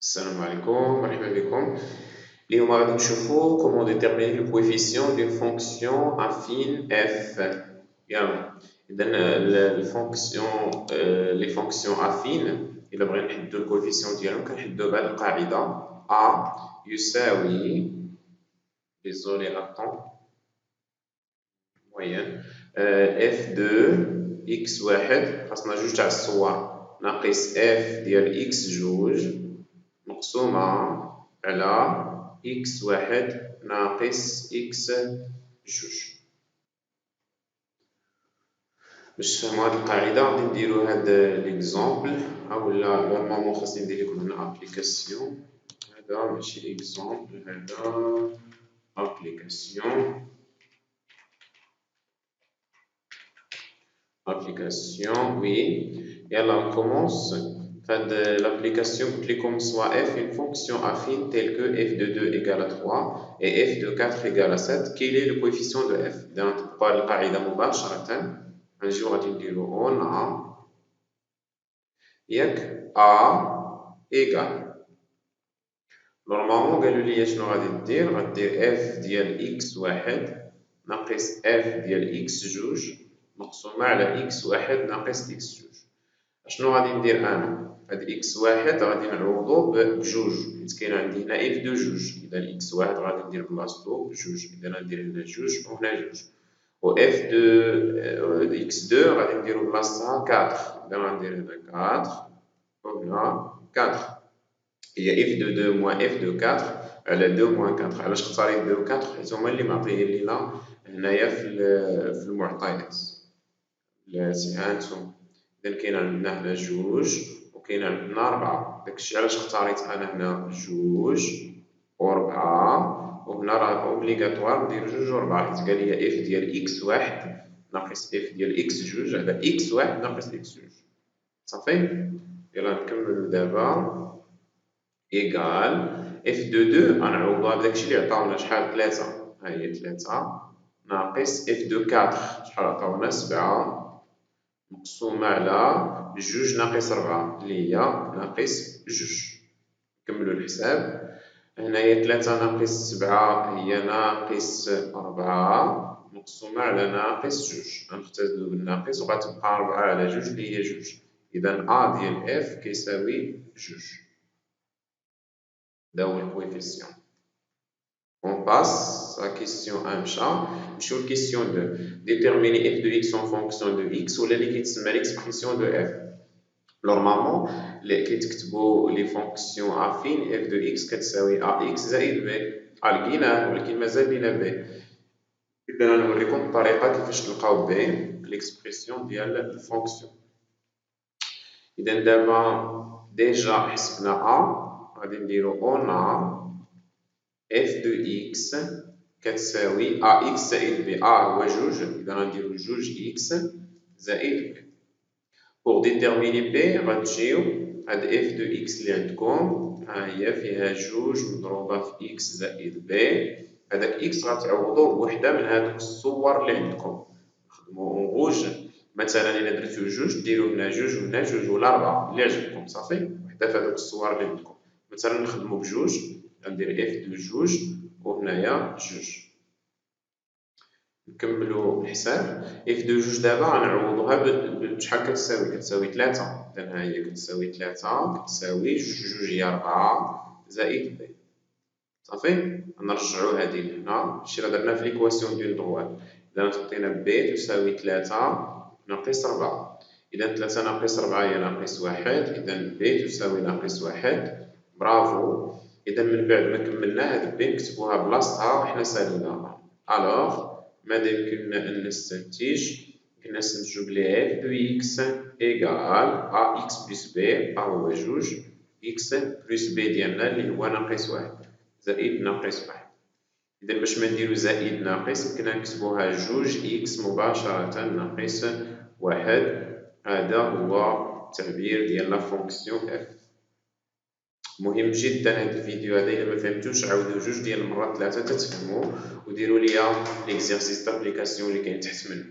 السلام عليكم، مرحبا بكم. اليوم غادي نشوفو comment déterminer le coefficient d'une fonction affine f. يلا إذا الفونكسيون لي فونكسيون affine إلا بغينا نحدو الكوفيسيون ديالهم كنحدو بهاد القاعدة a يساوي désolé attends moyenne f de x واحد خاصنا جوج تاع الصور ناقص f ديال x جوج مقسومة على إكس واحد ناقص إكس جوج. باش تفهمو هاد القاعدة غادي نديرو هاد ليكزومبل أولا نورمالمون خاصني ندير لكم هنا أبليكاسيون. هذا ماشي إكزومبل، هذا أبليكاسيون. وي. يلا نكومونس. فهاد l'application قلت لكم soit f une fonction affine telle que f de 2 égale à 3 et f de 4 égale à 7. Quel est le coefficient de f؟ إذا نطبقوا هاد القاعدة مباشرة غنجيو غادي نديرو on a ياك a égale نورمالمون قالوا لي شنو غادي دير؟ غدير f ديال x واحد ناقص f ديال x جوج مقسومة على x واحد ناقص x جوج. شنو غادي ندير انا؟ هاد اكس واحد غادي نعوضو بجوج حيت كاين عندي هنا اف دو جوج، اذا اكس واحد غادي ندير بلاصتو بجوج، اذا غندير هنا جوج وهنا جوج، و اف دو اكس دو غادي نديرو بلاصتها 4، اذا غندير هنا 4 وهنا 4، هي اف دو 2 موان اف دو 4 على 2 موان 4. علاش اختاريت 2 و 4 حيت هما اللي معطيين لينا هنايا في المعطيات اللاتي ها انتم. إذا كاين عندنا هنا جوج وكاين عندنا ربعة، داكشي علاش اختاريت أنا هنا جوج وربعة، وهنا راه أوبليغاتوار ندير جوج وربعة حيت قال لي إف ديال إكس واحد ناقص إف ديال إكس جوج على إكس واحد ناقص إكس جوج. صافي. يلا نكملو دابا. إيكال إف دو دو غنعوضوها بداكشي اللي عطاونا شحال تلاتة، ها هي تلاتة ناقص إف دو كاتر شحال عطاونا سبعة مقسومة على جوج ناقص ربعة اللي هي ناقص جوج. نكملو الحساب. هنايا تلاتة ناقص سبعة هي ناقص ربعة مقسومة على ناقص جوج، غنختزلو بالناقص وغتبقى ربعة على جوج اللي هي جوج. إذا أ ديال إف كيساوي جوج. هذا هو الكويفيسيون. On passe à question 1 مشى. نمشيو ل question 2. Déterminer f de x en fonction de x ولا اللي كيتسمى l'expression de f. نورمالمون كيتكتبوا لي فونكسيون افين f de x كتساوي ax زائد b. لقيناه ولكن مازال لينا b. إذا غنوريكم الطريقة كيفاش تلقاو b l'expression ديال الفونكسيون. إذا دابا ديجا حسبنا a غادي نديرو on a f de x كتساوي ax زائد b. a هو جوج، إذا غنديرو جوج x زائد b. Pour déterminer b غتجيو هاد f de x اللي عندكم ها هي فيها جوج مضروبة في x زائد b. هداك x غتعوضوه بوحدة من هادوك الصور اللي عندكم. نخدمو اون غوج، مثلا إلا درتو جوج ديرو هنا جوج وهنا جوج ولا ربعة اللي عجبكم صافي، وحدة في هادوك الصور اللي عندكم. مثلا نخدمو بجوج غندير f de جوج وهنايا جوج. نكملو الحساب. اف دو جوج دابا غنعوضوها بشحال كتساوي؟ كتساوي تلاتة، إذا ها هي كتساوي تلاتة كتساوي جوج هي ربعة زائد ب. صافي. نرجعو هادي لهنا، هادشي راه درنا في ليكواسيون ديال دروات. إذا حطينا ب تساوي تلاتة ناقص ربعة، إذا تلاتة ناقص ربعة هي ناقص واحد، إذا ب تساوي ناقص واحد. برافو. إذا من بعد ما كملنا هاد ب نكتبوها بلاصتها وحنا ساليناها. ألوغ ماذا يمكننا أن نستنتج؟ يمكننا نستنتجو بلي f de x إيكال ax بلس b، a هو جوج x بلس b ديالنا اللي هو ناقص واحد زائد ناقص واحد. إذا باش ما نديرو زائد ناقص يمكننا نكتبوها جوج x مباشرة ناقص واحد. هذا هو التعبير ديال لا فونكسيون f. مهم جدا هذا الفيديو هذا، الا ما فهمتوش عاودوه جوج ديال المرات ثلاثه تتفهموا، وديروا ليا ليكزيرسيس دابليكاسيون اللي كاين تحت منه.